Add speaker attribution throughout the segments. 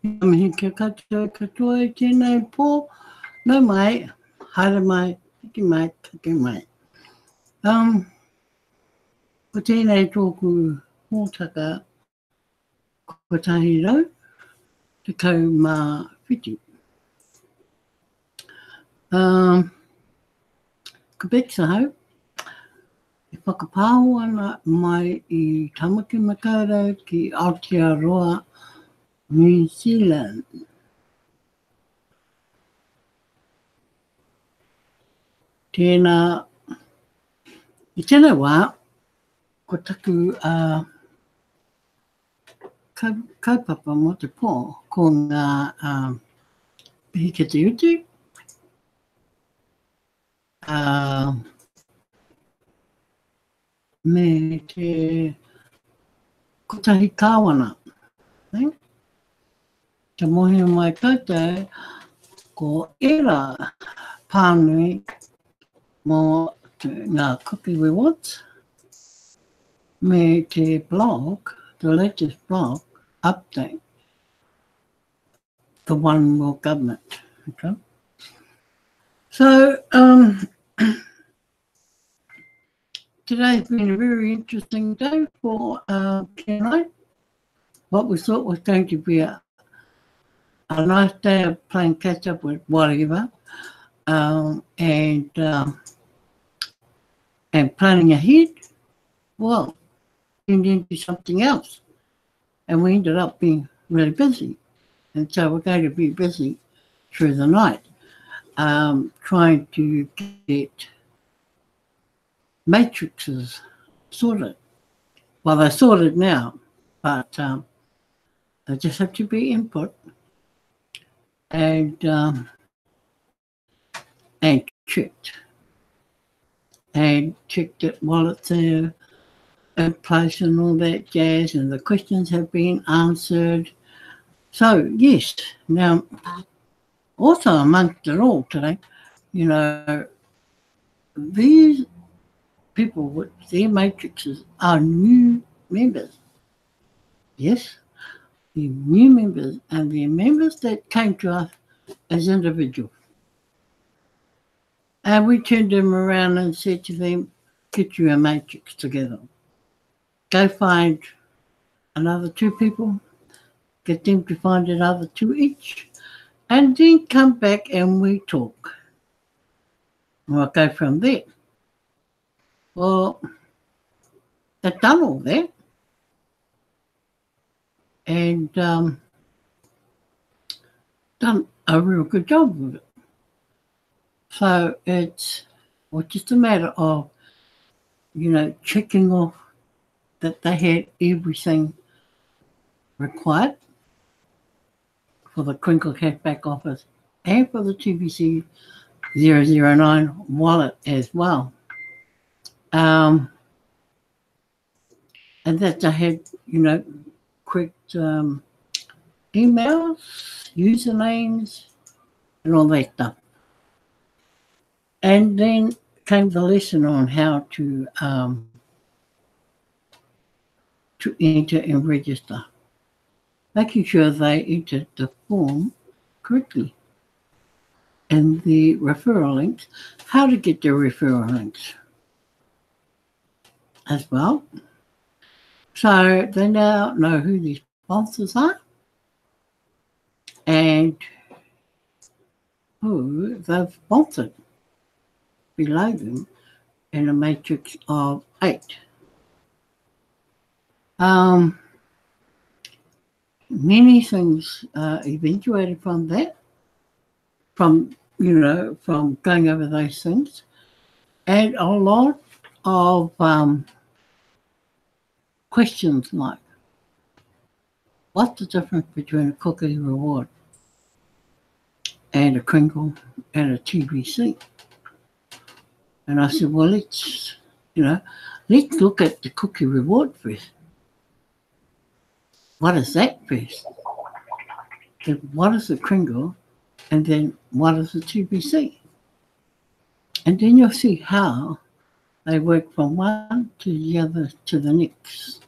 Speaker 1: Mihi ke katoa e tēnei pō, no mai, haere mai, hiki mai, kake mai. Ko tēnei tōku hōtaka, ko tahi rau, te kau mā whiti. Ka peksa hau, e whakapāho ana mai I Tamaki Makaurau ki Aotearoa, New Zealand. Tēnā, I tēnā wā, ko taku kaupapa mo te pō, ko ngā pihi ki te utu, me te kotahi kāwana. Te mohi mai koutou, ko era pānui mō ngā cookie rewards, me te blog, the latest blog update, the One World Government. Okay? So, today's been a very interesting day for Ken and I. What we thought was going to be a nice day of playing catch up with whatever, and planning ahead, well, turned into something else. And we ended up being really busy. And so we're going to be busy through the night, trying to get matrices sorted. Well, they're sorted now, but they just have to be input and checked. And checked it while it's there in place and all that jazz, and the questions have been answered. So, yes, now, also amongst it all today, you know, these people with their matrices are new members. Yes, the new members, and the members that came to us as individuals. And we turned them around and said to them, get you a matrix together. Go find another 2 people, get them to find another 2 each, and then come back and we talk. And we'll go from there. Well, they've done all that. And done a real good job with it. So it's just a matter of, you know, checking off that they had everything required for the Crinkle Cash back office and for the TBC 009 wallet as well. And that they had, you know, correct emails, usernames, and all that stuff. And then came the lesson on how to enter and register, making sure they entered the form correctly. And the referral links, how to get the referral links as well. So they now know who these sponsors are and who they've sponsored below them in a matrix of 8. Many things eventuated from that, from going over those things, and a lot of questions like, what's the difference between a cookie reward and a crinkle and a TBC? And I said, well, let's look at the cookie reward first. What is that first? Then what is the crinkle? And then what is the TBC? And then you'll see how they work from one to the other to the next.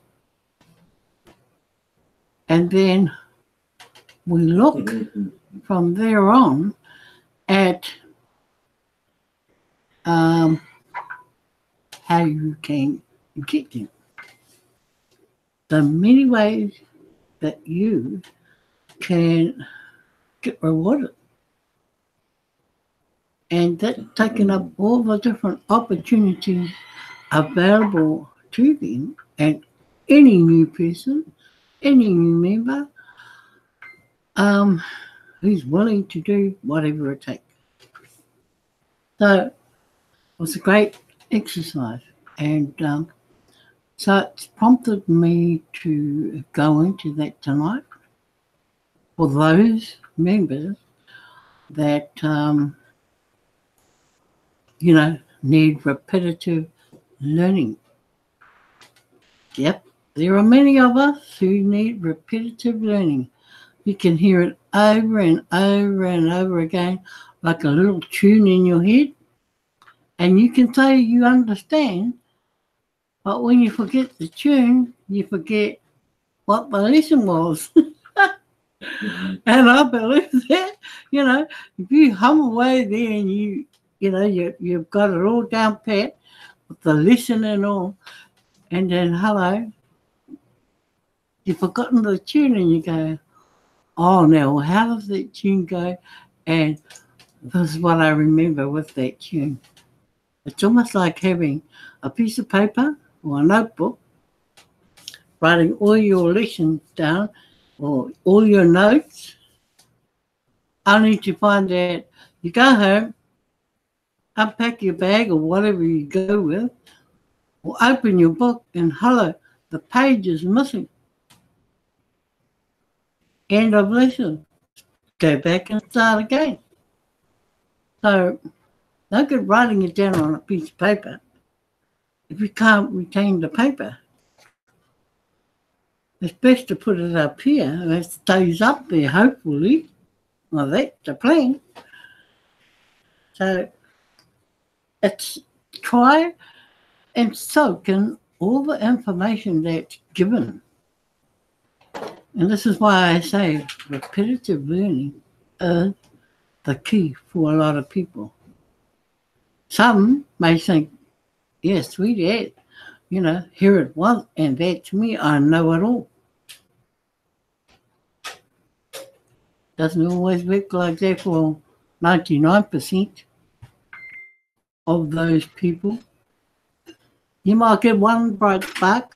Speaker 1: And then we look from there on at how you can get them. The many ways that you can get rewarded. And that taking up all the different opportunities available to them, and any new person, any new member, who's willing to do whatever it takes. So it was a great exercise, and so it's prompted me to go into that tonight for those members that need repetitive learning. Yep, there are many of us who need repetitive learning. You can hear it over and over and over again, like a little tune in your head, and you can say you understand, but when you forget the tune, you forget what the lesson was. And I believe that, if you hum away there and you've got it all down pat with the lesson and all, and then hello, you've forgotten the tune and you go, oh, now how does that tune go? And this is what I remember with that tune. It's almost like having a piece of paper or a notebook, writing all your lessons down or all your notes, only to find that you go home, unpack your bag or whatever you go with, or open your book and hello, the page is missing. End of lesson. Go back and start again. So, no good writing it down on a piece of paper if you can't retain the paper. It's best to put it up here and it stays up there, hopefully. Well, that's the plan. So, it's try and soak in all the information that's given. And this is why I say repetitive learning is the key for a lot of people. Some may think, yes, sweet Ed, hear it once and that's me, I know it all. Doesn't always work like that for 99% of those people. You might get one bright spark,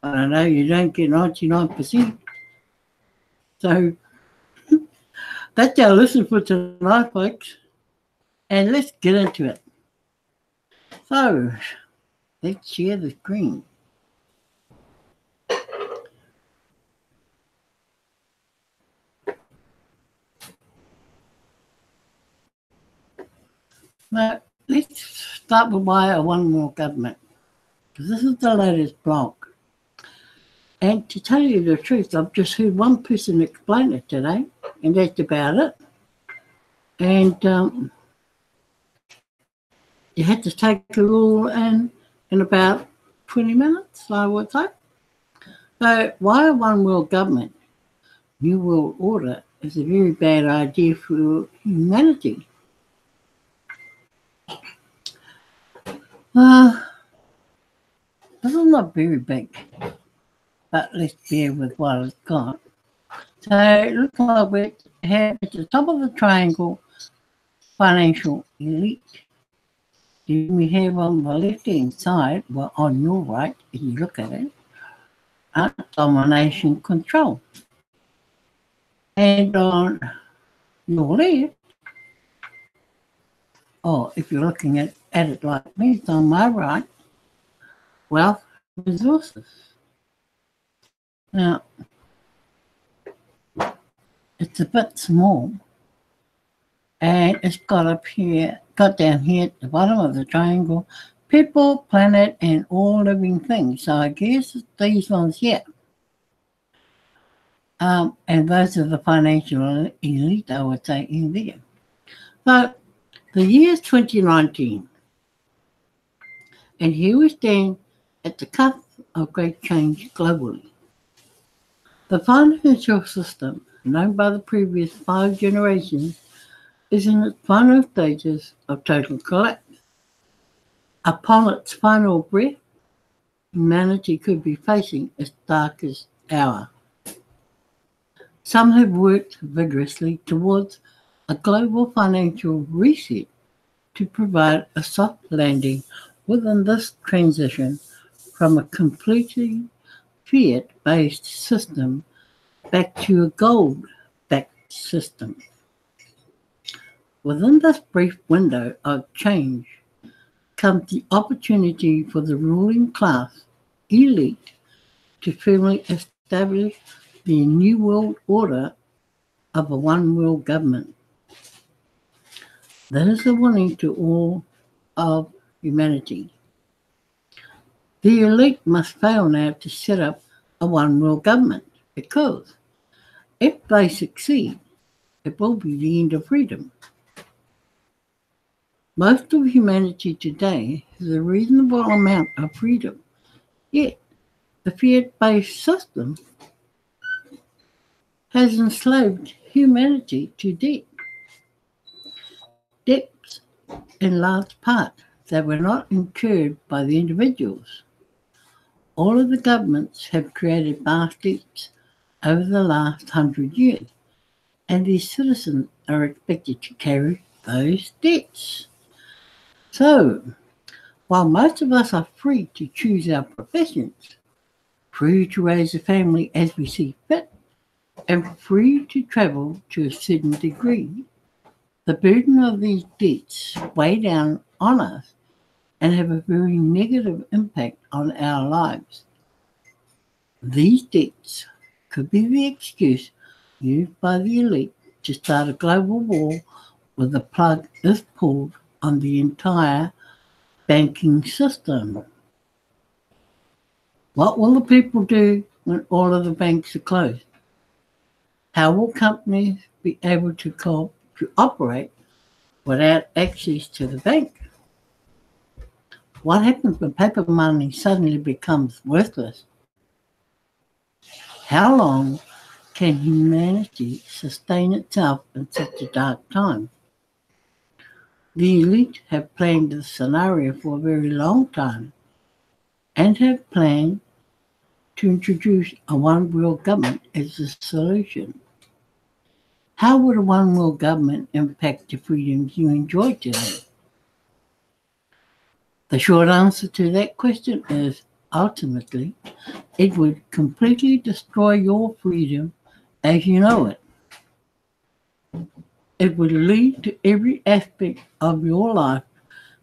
Speaker 1: but I know you don't get 99%. So that's our lesson for tonight, folks. And let's get into it. So let's share the screen. Now, let's start with why I want more government, because this is the latest blog. And to tell you the truth, I've just heard one person explain it today, and that's about it. And you had to take it all in about 20 minutes, I would say. So why one world government, new world order, is a very bad idea for humanity. This is not very big, but let's bear with what it's got. So it looks like we have at the top of the triangle financial elite. Then we have on the left-hand side, well, on your right, if you look at it, domination control. And on your left, if you're looking at it like me, it's on my right, wealth resources. Now, it's a bit small, and it's got down here at the bottom of the triangle, people, planet, and all living things. So I guess it's these ones here. And those are the financial elite, I would say, in there. So the year is 2019, and here we stand at the cusp of great change globally. The financial system known by the previous 5 generations, is in its final stages of total collapse. Upon its final breath, humanity could be facing its darkest hour. Some have worked vigorously towards a global financial reset to provide a soft landing within this transition from a completely fiat-based system back to a gold-backed system. Within this brief window of change comes the opportunity for the ruling class elite to firmly establish the new world order of a one world government. That is a warning to all of humanity. The elite must fail now to set up a one world government, because if they succeed, it will be the end of freedom. Most of humanity today has a reasonable amount of freedom, yet the fiat-based system has enslaved humanity to debt. Debts, in large part, that were not incurred by the individuals. All of the governments have created vast debts over the last 100 years, and their citizens are expected to carry those debts. So, while most of us are free to choose our professions, free to raise a family as we see fit, and free to travel to a certain degree, the burden of these debts weigh down on us and have a very negative impact on our lives. These debts could be the excuse used by the elite to start a global war where the plug is pulled on the entire banking system. What will the people do when all of the banks are closed? How will companies be able to operate without access to the bank? What happens when paper money suddenly becomes worthless? How long can humanity sustain itself in such a dark time? The elite have planned this scenario for a very long time and have planned to introduce a one world government as a solution. How would a one world government impact the freedoms you enjoy today? The short answer to that question is, ultimately, it would completely destroy your freedom as you know it. It would lead to every aspect of your life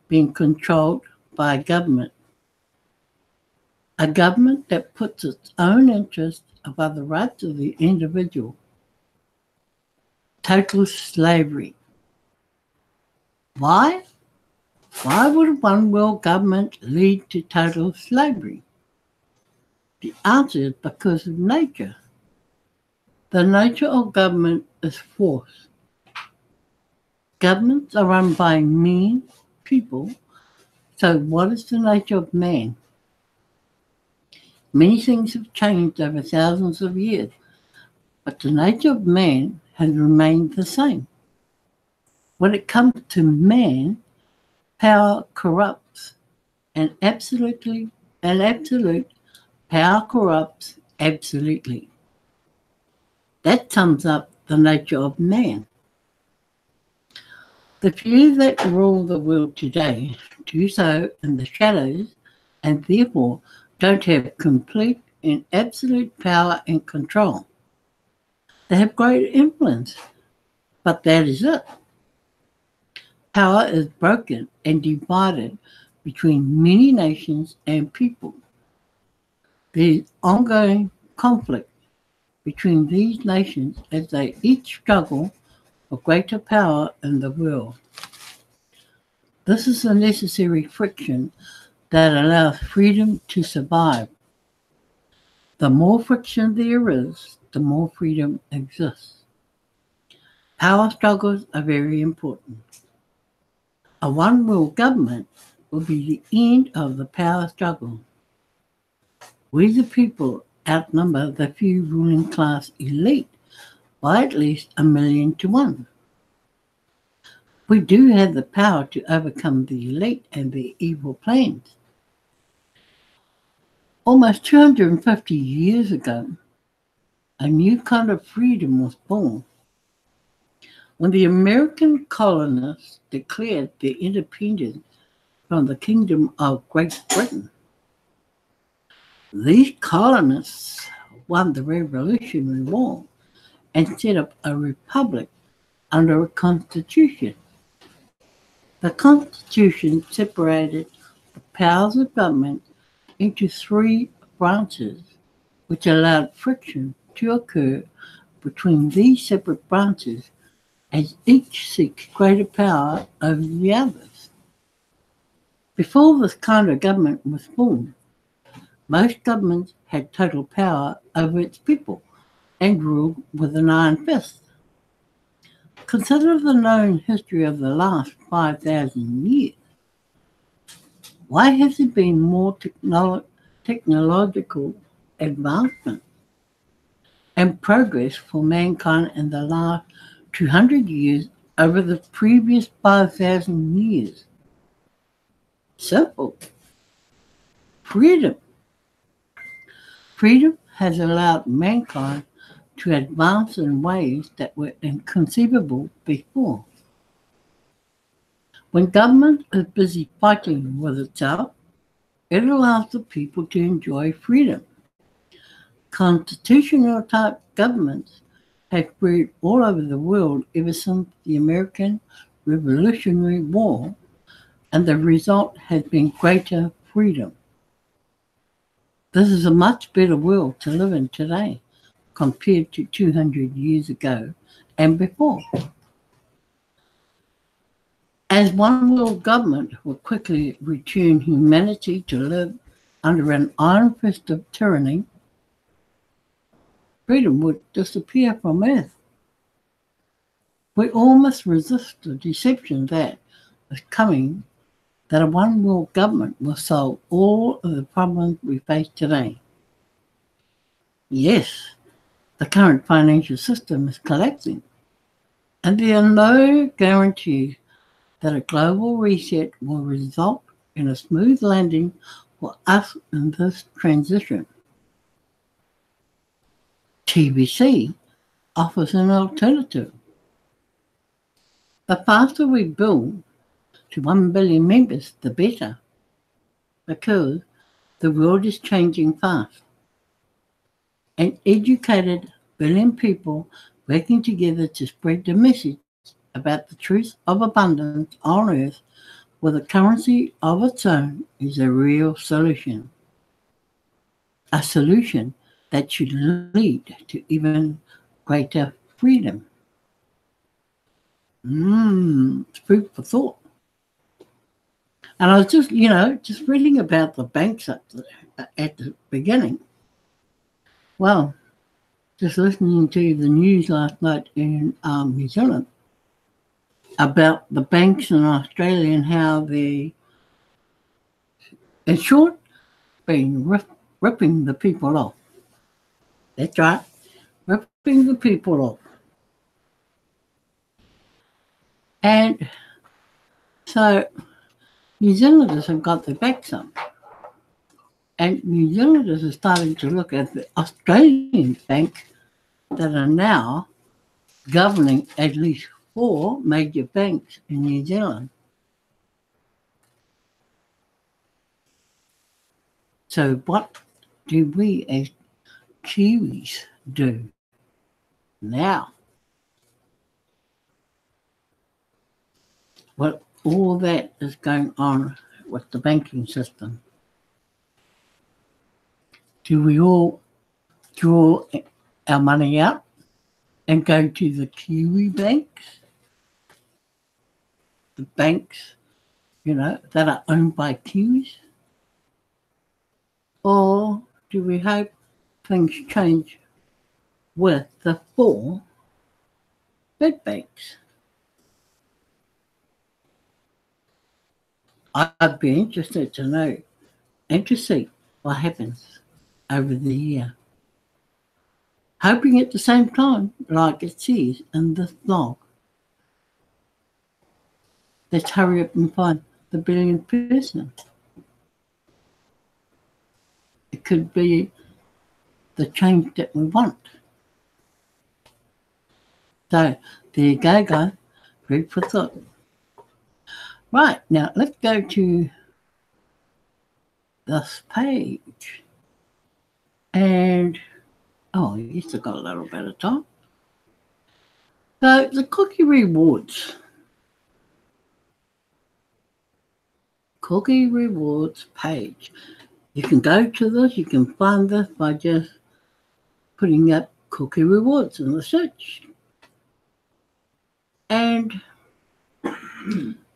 Speaker 1: being controlled by a government that puts its own interests above the rights of the individual. Total slavery. Why? Why would one world government lead to total slavery? The answer is because of nature. The nature of government is force. Governments are run by mean people, so what is the nature of man? Many things have changed over thousands of years, but the nature of man has remained the same. When it comes to man, power corrupts, and absolute power corrupts absolutely. That sums up the nature of man. The few that rule the world today do so in the shadows and therefore don't have complete and absolute power and control. They have great influence, but that is it. Power is broken and divided between many nations and people. There is ongoing conflict between these nations as they each struggle for greater power in the world. This is a necessary friction that allows freedom to survive. The more friction there is, the more freedom exists. Power struggles are very important. A one world government will be the end of the power struggle. We the people outnumber the few ruling class elite by at least 1,000,000 to 1. We do have the power to overcome the elite and their evil plans. Almost 250 years ago, a new kind of freedom was born when the American colonists declared their independence from the Kingdom of Great Britain. These colonists won the Revolutionary War and set up a republic under a constitution. The constitution separated the powers of government into 3 branches, which allowed friction to occur between these separate branches as each seeks greater power over the others. Before this kind of government was formed, most governments had total power over its people and ruled with an iron fist. Consider the known history of the last 5,000 years. Why has there been more technological advancement and progress for mankind in the last 200 years over the previous 5,000 years? Simple. Freedom. Freedom has allowed mankind to advance in ways that were inconceivable before. When government is busy fighting with itself, it allows the people to enjoy freedom. Constitutional type governments have spread all over the world ever since the American Revolutionary War, and the result has been greater freedom. This is a much better world to live in today compared to 200 years ago and before. As one world government will quickly return humanity to live under an iron fist of tyranny, freedom would disappear from Earth. We all must resist the deception that is coming, that a one world government will solve all of the problems we face today. Yes, the current financial system is collapsing, and there are no guarantees that a global reset will result in a smooth landing for us in this transition. TBC offers an alternative. The faster we build to 1 billion members, the better, because the world is changing fast. An educated billion people working together to spread the message about the truth of abundance on Earth with a currency of its own is a real solution. A solution that should lead to even greater freedom. It's food for thought. And I was just reading about the banks at the beginning. Well, just listening to the news last night in New Zealand about the banks in Australia and how they, in short, been ripping the people off. That's right, ripping the people off. And so New Zealanders have got their backs up. And New Zealanders are starting to look at the Australian banks that are now governing at least 4 major banks in New Zealand. So what do we as Kiwis do now? Well, all that is going on with the banking system. Do we all draw our money out and go to the Kiwi banks? The banks, that are owned by Kiwis? Or do we hope things change with the 4 big banks? I'd be interested to know and to see what happens over the year. hoping at the same time, like it says in this blog, let's hurry up and find the billionth person. It could be the change that we want. So there you go, guys. Food for thought. Right, now let's go to this page. And, oh, you still got a little bit of time. So the cookie rewards. Cookie rewards page. You can go to this, you can find this by just putting up cookie rewards in the search. And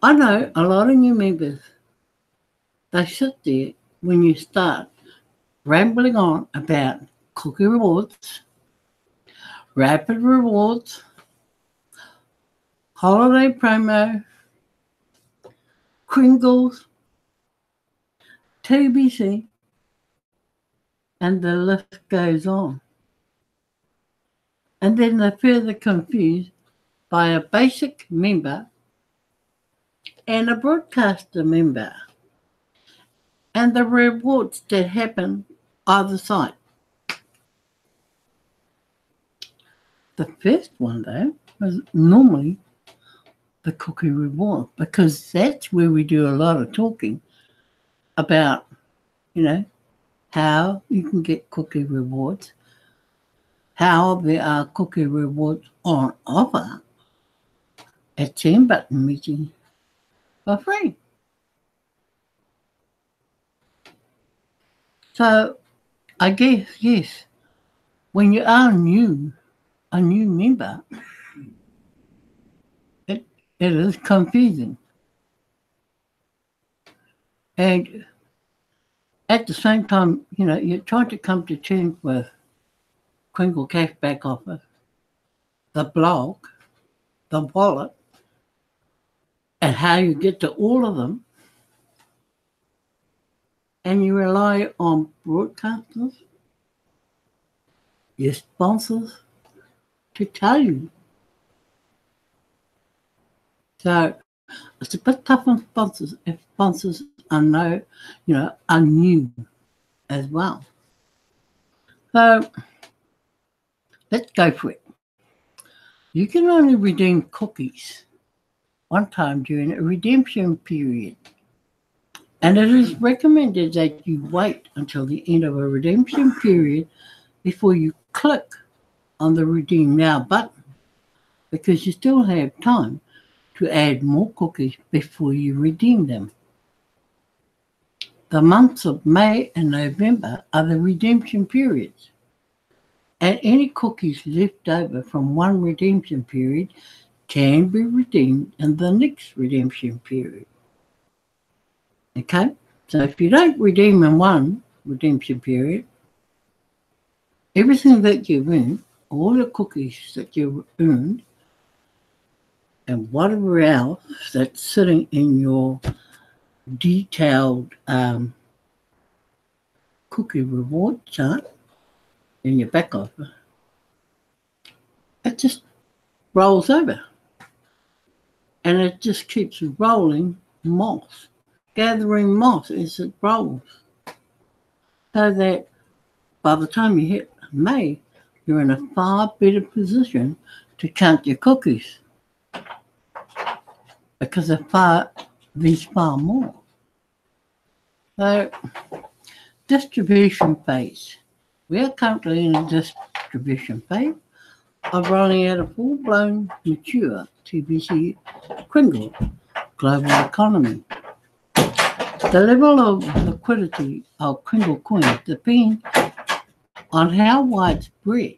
Speaker 1: I know a lot of new members, they sit there when you start rambling on about cookie rewards, rapid rewards, holiday promo, Kringles, TBC, and the list goes on. And then they're further confused by a basic member and a broadcaster member, and the rewards that happen either side. The first one, though, was normally the cookie reward, because that's where we do a lot of talking about, how you can get cookie rewards, how there are cookie rewards on offer at 10 button meetings for free. So I guess, yes, when you are a new member, it is confusing. And at the same time, you're trying to come to terms with Kringle Cashback Offer, the blog, the wallet, and how you get to all of them. And you rely on broadcasters, your sponsors, to tell you. So it's a bit tough on sponsors if sponsors are new as well. So let's go for it. You can only redeem cookies one time during a redemption period. And it is recommended that you wait until the end of a redemption period before you click on the Redeem Now button, because you still have time to add more cookies before you redeem them. The months of May and November are the redemption periods, and any cookies left over from one redemption period can be redeemed in the next redemption period. Okay, so if you don't redeem in one redemption period, everything that you've earned, all the cookies that you've earned, and whatever else that's sitting in your detailed cookie reward chart in your back offer, it just rolls over. And it just keeps rolling moss. Gathering moss as it rolls, so that by the time you hit May, you're in a far better position to count your cookies, because there's far more. So, distribution phase. We are currently in a distribution phase of rolling out a full-blown, mature TBC Kringle global economy. The level of liquidity of Kringle coins depends on how widespread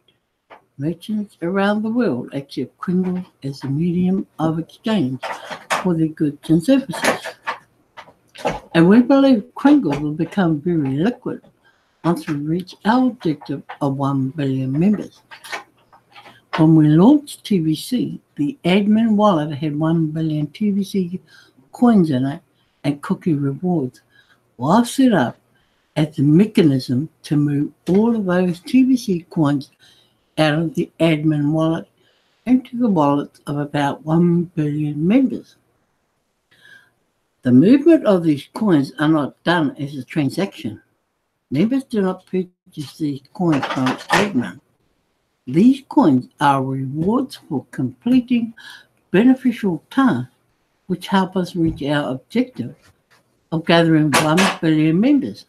Speaker 1: merchants around the world accept Kringle as a medium of exchange for their goods and services. And we believe Kringle will become very liquid once we reach our objective of 1 billion members. When we launched TBC, the admin wallet had 1 billion TBC coins in it, and cookie rewards was set up as the mechanism to move all of those TBC coins out of the admin wallet into the wallets of about 1 billion members. The movement of these coins are not done as a transaction. Members do not purchase these coins from admin. These coins are rewards for completing beneficial tasks which help us reach our objective of gathering 1 billion members.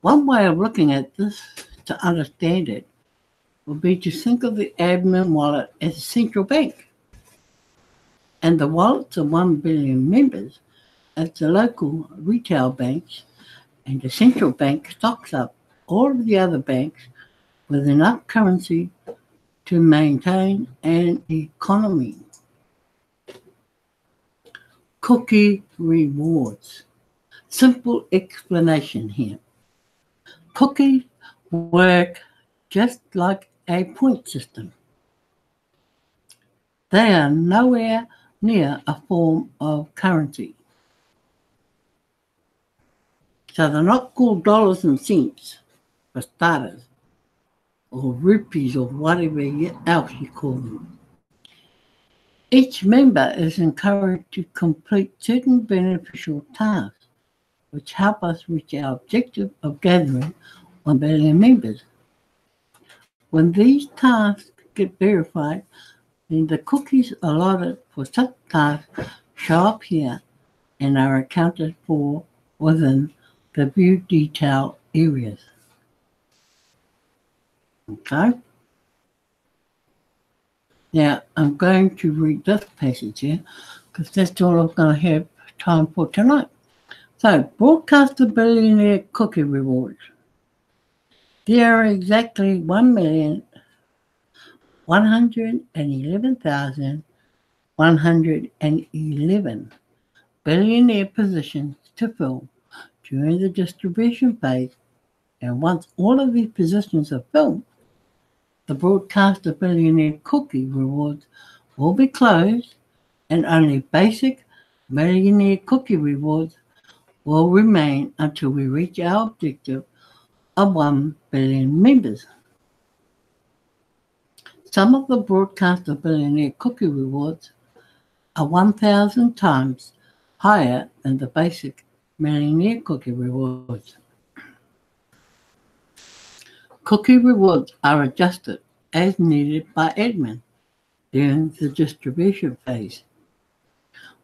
Speaker 1: One way of looking at this to understand it would be to think of the admin wallet as a central bank and the wallets of 1 billion members as the local retail banks, and the central bank stocks up all of the other banks with enough currency to maintain an economy. Cookie rewards. Simple explanation here. Cookies work just like a point system. They are nowhere near a form of currency. So they're not called dollars and cents, for starters, or rupees or whatever else you call them. Each member is encouraged to complete certain beneficial tasks which help us reach our objective of gathering 1 billion members. When these tasks get verified, then the cookies allotted for such tasks show up here and are accounted for within the view detail areas. Okay? Now, I'm going to read this passage here because that's all I'm going to have time for tonight. So, broadcaster billionaire cookie rewards. There are exactly 1,111,111 billionaire positions to fill during the distribution phase, and once all of these positions are filled, the broadcaster billionaire cookie rewards will be closed and only basic millionaire cookie rewards will remain until we reach our objective of 1 billion members. Some of the broadcaster billionaire cookie rewards are 1,000 times higher than the basic millionaire cookie rewards. Cookie rewards are adjusted as needed by admin during the distribution phase.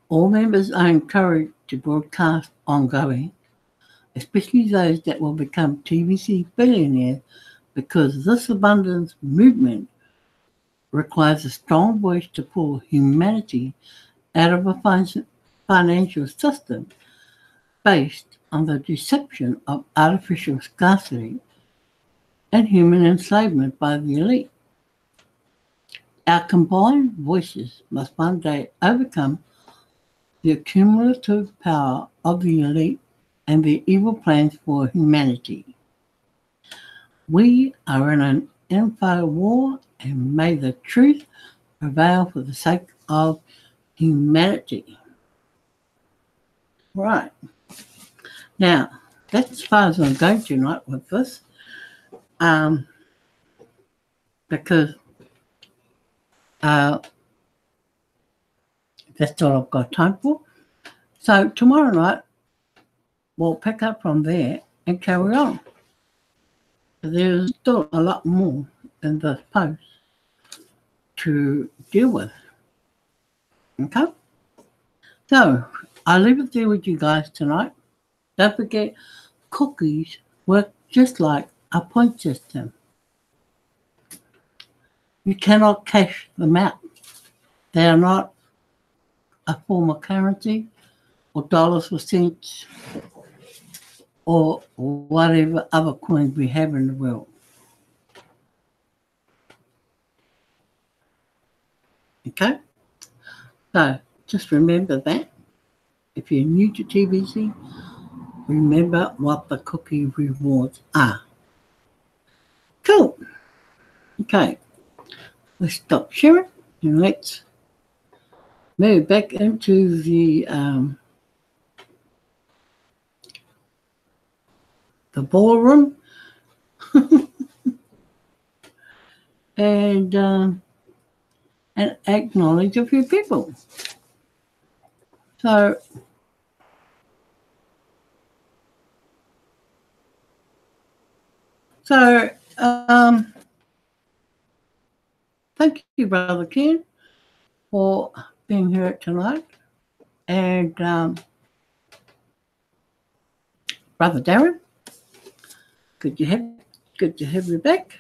Speaker 1: All members are encouraged to broadcast ongoing, especially those that will become TVC billionaires, because this abundance movement requires a strong voice to pull humanity out of a financial system based on the deception of artificial scarcity and human enslavement by the elite. Our combined voices must one day overcome the accumulative power of the elite and their evil plans for humanity. We are in an info war, and may the truth prevail for the sake of humanity. Right. Now, that's as far as I'm going tonight with this. Because that's all I've got time for. So tomorrow night, we'll pick up from there and carry on. There's still a lot more in this post to deal with. Okay? So, I'll leave it there with you guys tonight. Don't forget, cookies work just like a point system. You cannot cash them out. They are not a form of currency or dollars or cents or whatever other coins we have in the world. Okay? So, just remember that. If you're new to TBC, remember what the cookie rewards are. Cool. Okay. Let's stop sharing and let's move back into the ballroom. and acknowledge a few people. So, so thank you, Brother Ken, for being here tonight, and Brother Darren, good to have you back,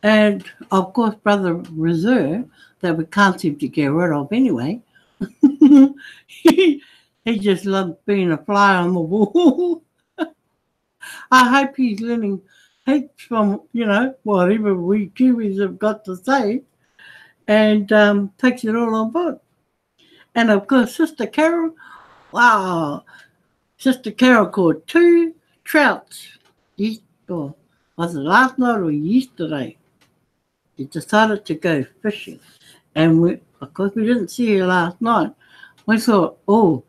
Speaker 1: and of course, Brother Reserve, that we can't seem to get rid of anyway. he, he just loves being a fly on the wall. I hope he's learning heaps from, whatever we Kiwis have got to say, and takes it all on board. And of course, Sister Carol, wow, Sister Carol caught 2 trouts. Or was it last night or yesterday? She decided to go fishing. And of course, we didn't see her last night. We thought, oh,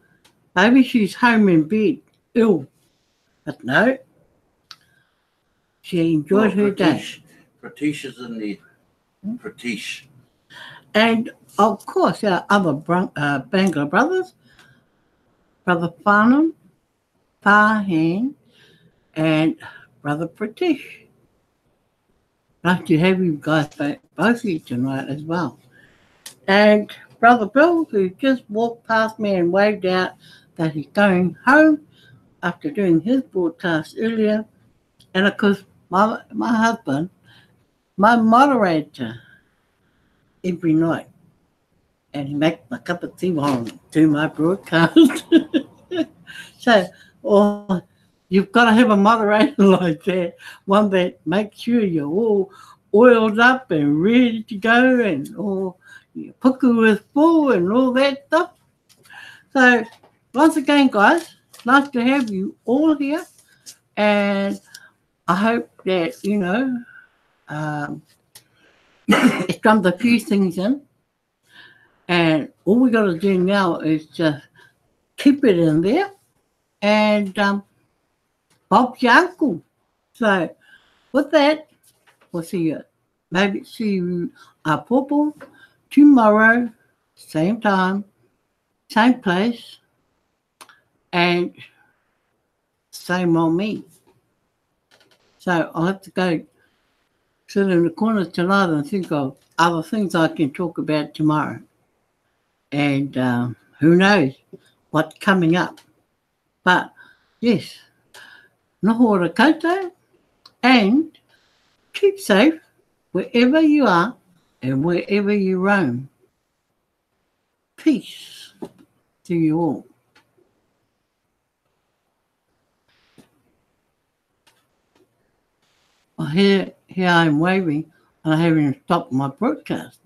Speaker 1: maybe she's home in bed, ill. But no, she enjoyed her day.
Speaker 2: Pratish is in there. Pratish.
Speaker 1: And of course, our other Bangla brothers, Brother Farnham, Farhan, and Brother Pratish. Nice to have you guys both here tonight as well. And Brother Bill, who just walked past me and waved out that he's going home after doing his broadcast earlier. And of course, my husband, my moderator every night. And he makes my cup of tea while I do my broadcast. So, you've got to have a moderator like that, one that makes sure you're all oiled up and ready to go, and all your puku is full and all that stuff. So, once again, guys, nice to have you all here, and I hope that, it's drummed a few things in, and all we got to do now is just keep it in there, and Bob's your uncle. So, with that, we'll see you Popo tomorrow, same time, same place, and same on me. So I'll have to go sit in the corner tonight and think of other things I can talk about tomorrow. And who knows what's coming up. But yes, noho ora koutou, and keep safe wherever you are and wherever you roam. Peace to you all. Well, here I'm waving, and I haven't stopped my broadcast.